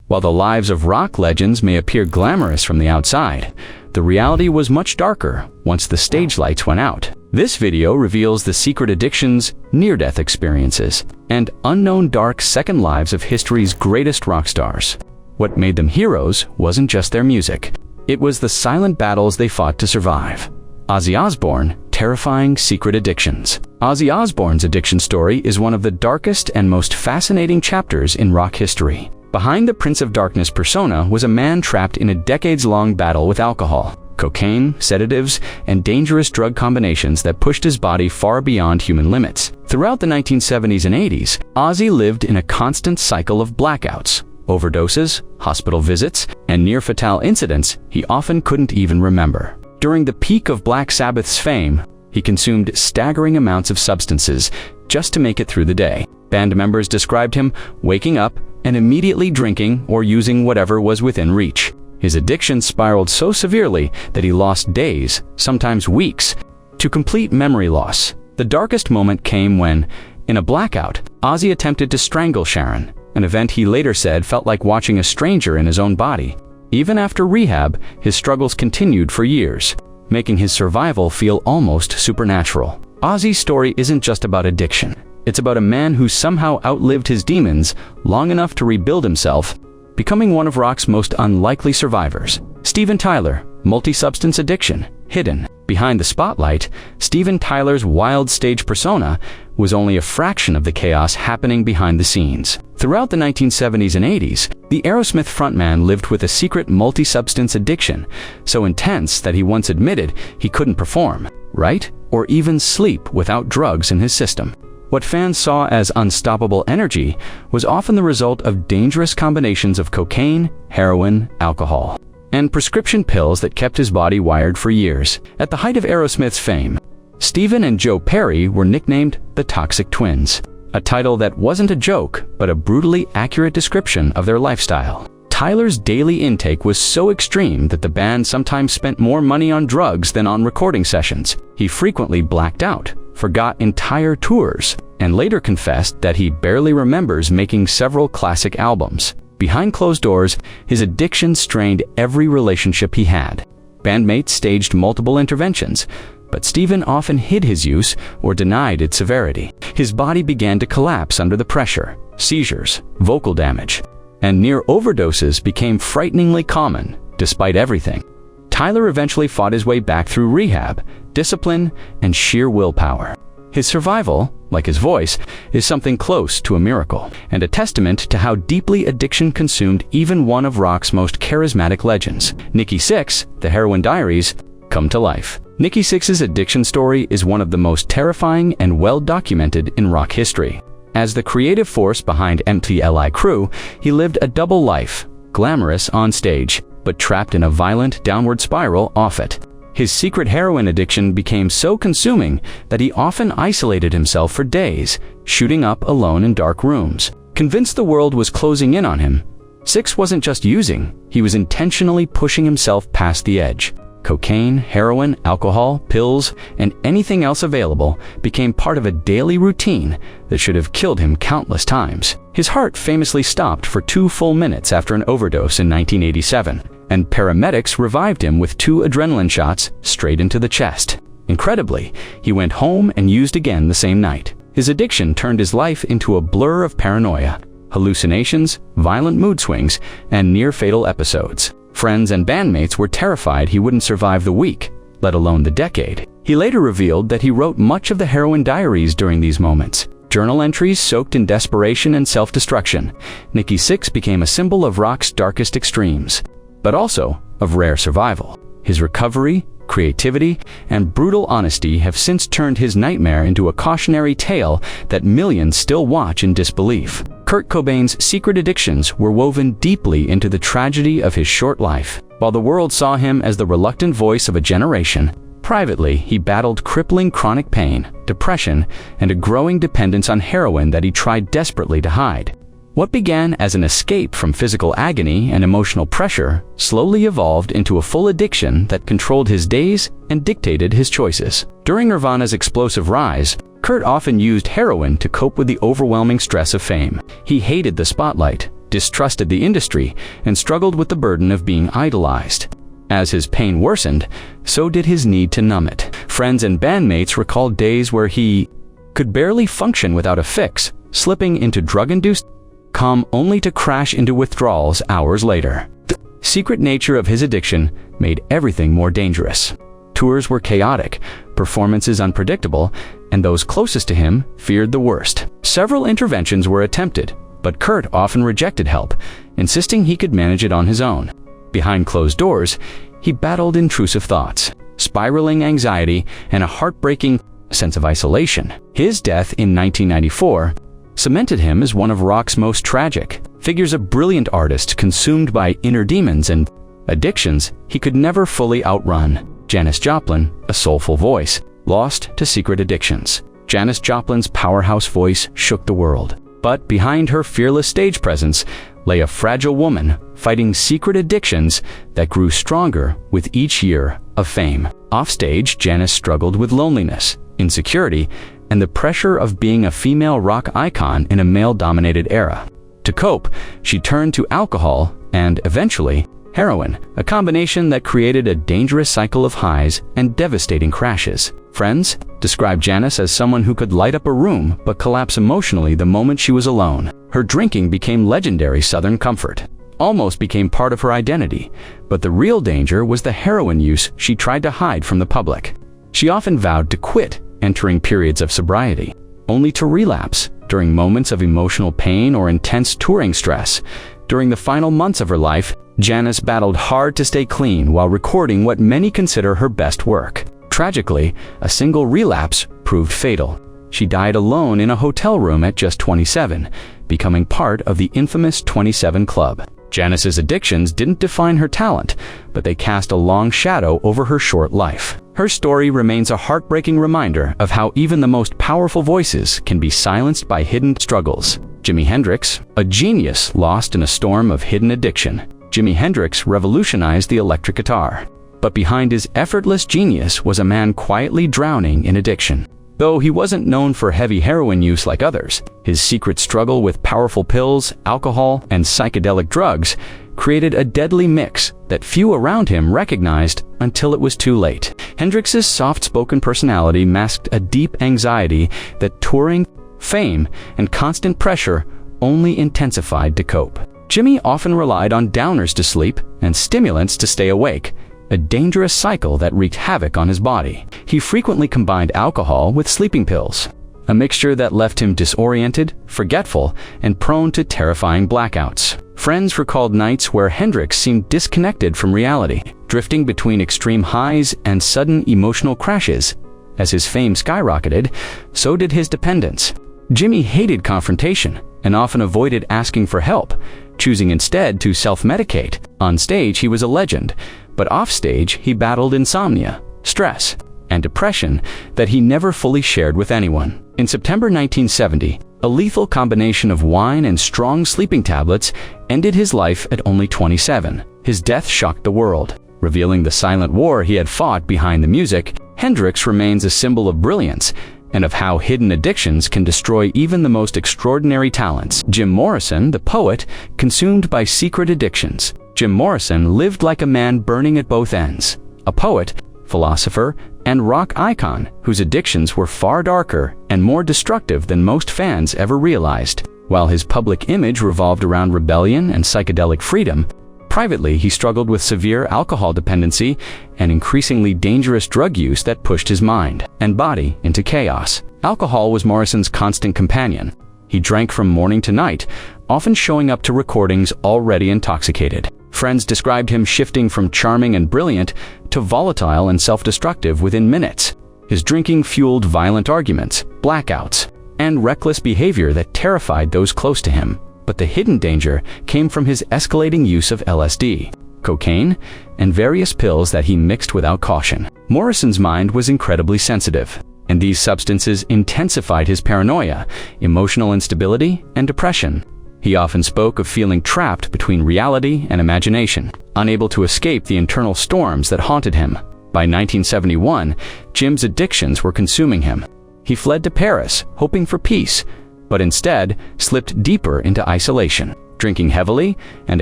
While the lives of rock legends may appear glamorous from the outside, the reality was much darker once the stage lights went out. This video reveals the secret addictions, near-death experiences, and unknown dark second lives of history's greatest rock stars. What made them heroes wasn't just their music. It was the silent battles they fought to survive. Ozzy Osbourne, terrifying secret addictions. Ozzy Osbourne's addiction story is one of the darkest and most fascinating chapters in rock history. Behind the Prince of Darkness persona was a man trapped in a decades-long battle with alcohol, cocaine, sedatives, and dangerous drug combinations that pushed his body far beyond human limits. Throughout the 1970s and 80s, Ozzy lived in a constant cycle of blackouts, overdoses, hospital visits, and near-fatal incidents he often couldn't even remember. During the peak of Black Sabbath's fame, he consumed staggering amounts of substances just to make it through the day. Band members described him waking up and immediately drinking or using whatever was within reach. His addiction spiraled so severely that he lost days, sometimes weeks, to complete memory loss. The darkest moment came when, in a blackout, Ozzy attempted to strangle Sharon, an event he later said felt like watching a stranger in his own body. Even after rehab, his struggles continued for years, making his survival feel almost supernatural. Ozzy's story isn't just about addiction. It's about a man who somehow outlived his demons long enough to rebuild himself, becoming one of rock's most unlikely survivors. Steven Tyler, multi-substance addiction, hidden. Behind the spotlight, Steven Tyler's wild stage persona was only a fraction of the chaos happening behind the scenes. Throughout the 1970s and 80s, the Aerosmith frontman lived with a secret multi-substance addiction, so intense that he once admitted he couldn't perform, write, or even sleep without drugs in his system. What fans saw as unstoppable energy was often the result of dangerous combinations of cocaine, heroin, alcohol, and prescription pills that kept his body wired for years. At the height of Aerosmith's fame, Steven and Joe Perry were nicknamed the Toxic Twins, a title that wasn't a joke, but a brutally accurate description of their lifestyle. Tyler's daily intake was so extreme that the band sometimes spent more money on drugs than on recording sessions. He frequently blacked out, forgot entire tours, and later confessed that he barely remembers making several classic albums. Behind closed doors, his addiction strained every relationship he had. Bandmates staged multiple interventions, but Steven often hid his use or denied its severity. His body began to collapse under the pressure. Seizures, vocal damage, and near overdoses became frighteningly common, despite everything. Tyler eventually fought his way back through rehab, discipline, and sheer willpower. His survival, like his voice, is something close to a miracle, and a testament to how deeply addiction consumed even one of rock's most charismatic legends. Nikki Sixx, The Heroin Diaries, come to life. Nikki Sixx's addiction story is one of the most terrifying and well-documented in rock history. As the creative force behind MTLI Crew, he lived a double life, glamorous on stage, but trapped in a violent downward spiral off it. His secret heroin addiction became so consuming that he often isolated himself for days, shooting up alone in dark rooms. Convinced the world was closing in on him, Sixx wasn't just using, he was intentionally pushing himself past the edge. Cocaine, heroin, alcohol, pills, and anything else available became part of a daily routine that should have killed him countless times. His heart famously stopped for 2 full minutes after an overdose in 1987, and paramedics revived him with 2 adrenaline shots straight into the chest. Incredibly, he went home and used again the same night. His addiction turned his life into a blur of paranoia, hallucinations, violent mood swings, and near-fatal episodes. Friends and bandmates were terrified he wouldn't survive the week, let alone the decade. He later revealed that he wrote much of the Heroin Diaries during these moments. Journal entries soaked in desperation and self-destruction. Nikki Sixx became a symbol of rock's darkest extremes, but also of rare survival. His recovery, creativity, and brutal honesty have since turned his nightmare into a cautionary tale that millions still watch in disbelief. Kurt Cobain's secret addictions were woven deeply into the tragedy of his short life. While the world saw him as the reluctant voice of a generation, privately he battled crippling chronic pain, depression, and a growing dependence on heroin that he tried desperately to hide. What began as an escape from physical agony and emotional pressure slowly evolved into a full addiction that controlled his days and dictated his choices. During Nirvana's explosive rise, Kurt often used heroin to cope with the overwhelming stress of fame. He hated the spotlight, distrusted the industry, and struggled with the burden of being idolized. As his pain worsened, so did his need to numb it. Friends and bandmates recalled days where he could barely function without a fix, slipping into drug-induced calm only to crash into withdrawals hours later. The secret nature of his addiction made everything more dangerous. Tours were chaotic, performances unpredictable, and those closest to him feared the worst. Several interventions were attempted, but Kurt often rejected help, insisting he could manage it on his own. Behind closed doors, he battled intrusive thoughts, spiraling anxiety, and a heartbreaking sense of isolation. His death in 1994 cemented him as one of rock's most tragic figures, a brilliant artist consumed by inner demons and addictions he could never fully outrun. Janis Joplin, a soulful voice, lost to secret addictions. Janis Joplin's powerhouse voice shook the world. But behind her fearless stage presence lay a fragile woman fighting secret addictions that grew stronger with each year of fame. Offstage, Janis struggled with loneliness, insecurity, and the pressure of being a female rock icon in a male-dominated era. To cope, she turned to alcohol and, eventually, heroin, a combination that created a dangerous cycle of highs and devastating crashes. Friends described Janis as someone who could light up a room but collapse emotionally the moment she was alone. Her drinking became legendary Southern comfort, almost became part of her identity, but the real danger was the heroin use she tried to hide from the public. She often vowed to quit, entering periods of sobriety, only to relapse during moments of emotional pain or intense touring stress. During the final months of her life, Janis battled hard to stay clean while recording what many consider her best work. Tragically, a single relapse proved fatal. She died alone in a hotel room at just 27, becoming part of the infamous 27 Club. Janis's addictions didn't define her talent, but they cast a long shadow over her short life. Her story remains a heartbreaking reminder of how even the most powerful voices can be silenced by hidden struggles. Jimi Hendrix, a genius lost in a storm of hidden addiction. Jimi Hendrix revolutionized the electric guitar. But behind his effortless genius was a man quietly drowning in addiction. Though he wasn't known for heavy heroin use like others, his secret struggle with powerful pills, alcohol, and psychedelic drugs created a deadly mix that few around him recognized until it was too late. Hendrix's soft-spoken personality masked a deep anxiety that touring, fame, and constant pressure only intensified to cope. Jimi often relied on downers to sleep and stimulants to stay awake, a dangerous cycle that wreaked havoc on his body. He frequently combined alcohol with sleeping pills, a mixture that left him disoriented, forgetful, and prone to terrifying blackouts. Friends recalled nights where Hendrix seemed disconnected from reality, drifting between extreme highs and sudden emotional crashes. As his fame skyrocketed, so did his dependence. Jimi hated confrontation and often avoided asking for help, choosing instead to self-medicate. On stage, he was a legend, but offstage, he battled insomnia, stress, and depression that he never fully shared with anyone. In September 1970, a lethal combination of wine and strong sleeping tablets ended his life at only 27. His death shocked the world, revealing the silent war he had fought behind the music. Hendrix remains a symbol of brilliance and of how hidden addictions can destroy even the most extraordinary talents. Jim Morrison, the poet, consumed by secret addictions. Jim Morrison lived like a man burning at both ends, a poet, philosopher, and rock icon whose addictions were far darker and more destructive than most fans ever realized. While his public image revolved around rebellion and psychedelic freedom, privately he struggled with severe alcohol dependency and increasingly dangerous drug use that pushed his mind and body into chaos. Alcohol was Morrison's constant companion. He drank from morning to night, often showing up to recordings already intoxicated. Friends described him shifting from charming and brilliant to volatile and self-destructive within minutes. His drinking fueled violent arguments, blackouts, and reckless behavior that terrified those close to him. But the hidden danger came from his escalating use of LSD, cocaine, and various pills that he mixed without caution. Morrison's mind was incredibly sensitive, and these substances intensified his paranoia, emotional instability, and depression. He often spoke of feeling trapped between reality and imagination, unable to escape the internal storms that haunted him. By 1971, Jim's addictions were consuming him. He fled to Paris, hoping for peace, but instead slipped deeper into isolation. drinking heavily and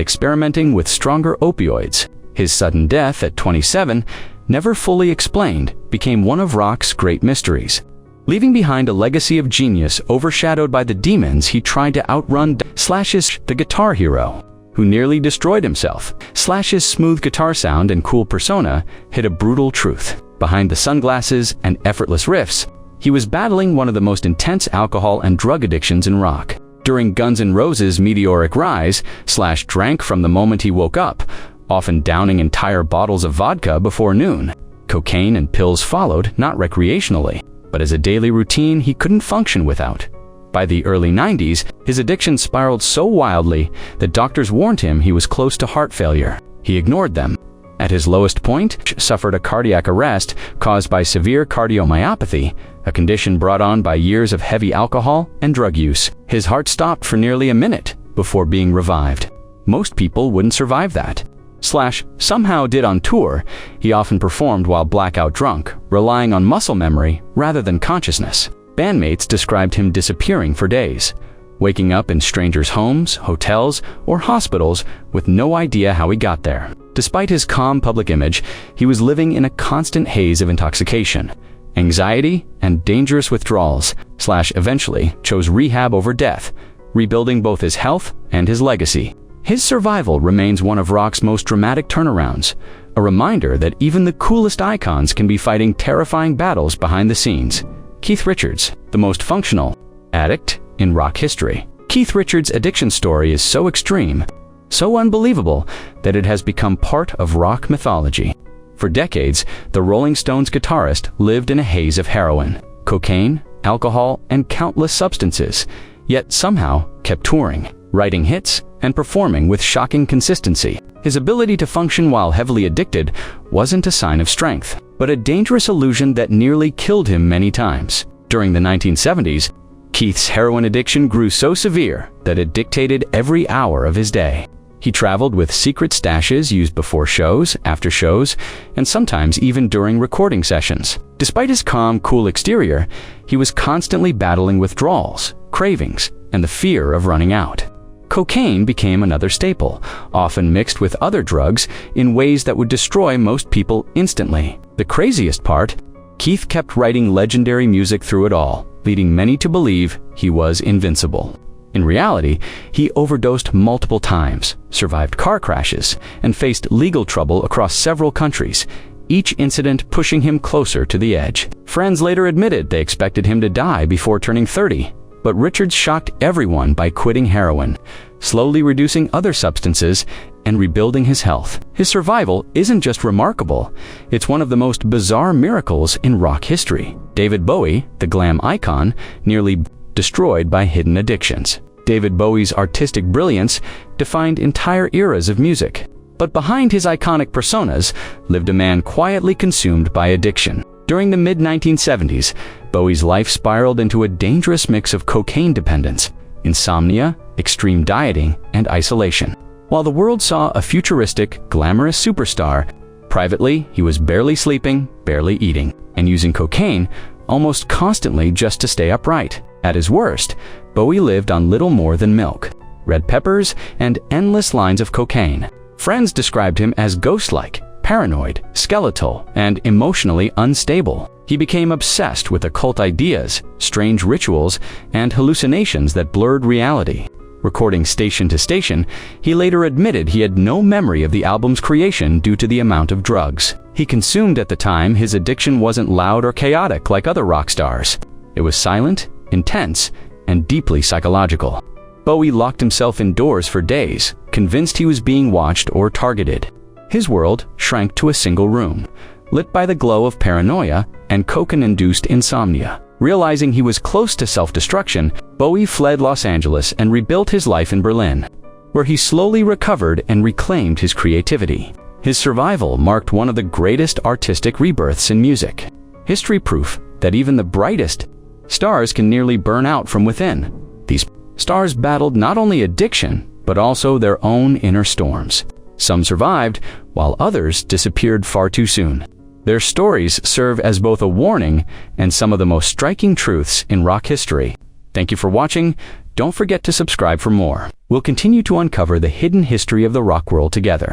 experimenting with stronger opioids. His sudden death at 27, never fully explained, became one of rock's great mysteries, leaving behind a legacy of genius overshadowed by the demons he tried to outrun. Slash's the guitar hero, who nearly destroyed himself. Slash's smooth guitar sound and cool persona hid a brutal truth. Behind the sunglasses and effortless riffs, he was battling one of the most intense alcohol and drug addictions in rock. During Guns N' Roses' meteoric rise, Slash drank from the moment he woke up, often downing entire bottles of vodka before noon. Cocaine and pills followed, not recreationally, but as a daily routine he couldn't function without. By the early 90s, his addiction spiraled so wildly that doctors warned him he was close to heart failure. He ignored them. At his lowest point, suffered a cardiac arrest caused by severe cardiomyopathy, a condition brought on by years of heavy alcohol and drug use. His heart stopped for nearly a minute before being revived. Most people wouldn't survive that. Slash somehow did on tour. He often performed while blackout drunk, relying on muscle memory rather than consciousness. Bandmates described him disappearing for days, waking up in strangers' homes, hotels, or hospitals with no idea how he got there. Despite his calm public image, he was living in a constant haze of intoxication, anxiety, and dangerous withdrawals. Slash eventually chose rehab over death, rebuilding both his health and his legacy. His survival remains one of rock's most dramatic turnarounds, a reminder that even the coolest icons can be fighting terrifying battles behind the scenes. Keith Richards, the most functional addict in rock history. Keith Richards' addiction story is so extreme, so unbelievable, that it has become part of rock mythology. For decades, the Rolling Stones guitarist lived in a haze of heroin, cocaine, alcohol, and countless substances, yet somehow kept touring, writing hits, and performing with shocking consistency. His ability to function while heavily addicted wasn't a sign of strength, but a dangerous illusion that nearly killed him many times. During the 1970s, Keith's heroin addiction grew so severe that it dictated every hour of his day. He traveled with secret stashes used before shows, after shows, and sometimes even during recording sessions. Despite his calm, cool exterior, he was constantly battling withdrawals, cravings, and the fear of running out. Cocaine became another staple, often mixed with other drugs in ways that would destroy most people instantly. The craziest part, Keith kept writing legendary music through it all, leading many to believe he was invincible. In reality, he overdosed multiple times, survived car crashes, and faced legal trouble across several countries, each incident pushing him closer to the edge. Friends later admitted they expected him to die before turning 30. But Richards shocked everyone by quitting heroin, slowly reducing other substances, and rebuilding his health. His survival isn't just remarkable, it's one of the most bizarre miracles in rock history. David Bowie, the glam icon, nearly destroyed by hidden addictions. David Bowie's artistic brilliance defined entire eras of music. But behind his iconic personas lived a man quietly consumed by addiction. During the mid-1970s, Bowie's life spiraled into a dangerous mix of cocaine dependence, insomnia, extreme dieting, and isolation. While the world saw a futuristic, glamorous superstar, privately he was barely sleeping, barely eating, and using cocaine almost constantly just to stay upright. At his worst, Bowie lived on little more than milk, red peppers, and endless lines of cocaine. Friends described him as ghost-like, paranoid, skeletal, and emotionally unstable. He became obsessed with occult ideas, strange rituals, and hallucinations that blurred reality. Recording Station to Station, he later admitted he had no memory of the album's creation due to the amount of drugs he consumed at the time. His addiction wasn't loud or chaotic like other rock stars. It was silent, intense, and deeply psychological. Bowie locked himself indoors for days, convinced he was being watched or targeted. His world shrank to a single room, lit by the glow of paranoia and cocaine-induced insomnia. Realizing he was close to self-destruction, Bowie fled Los Angeles and rebuilt his life in Berlin, where he slowly recovered and reclaimed his creativity. His survival marked one of the greatest artistic rebirths in music. History proof that even the brightest stars can nearly burn out from within. These stars battled not only addiction, but also their own inner storms. Some survived, while others disappeared far too soon. Their stories serve as both a warning and some of the most striking truths in rock history. Thank you for watching. Don't forget to subscribe for more. We'll continue to uncover the hidden history of the rock world together.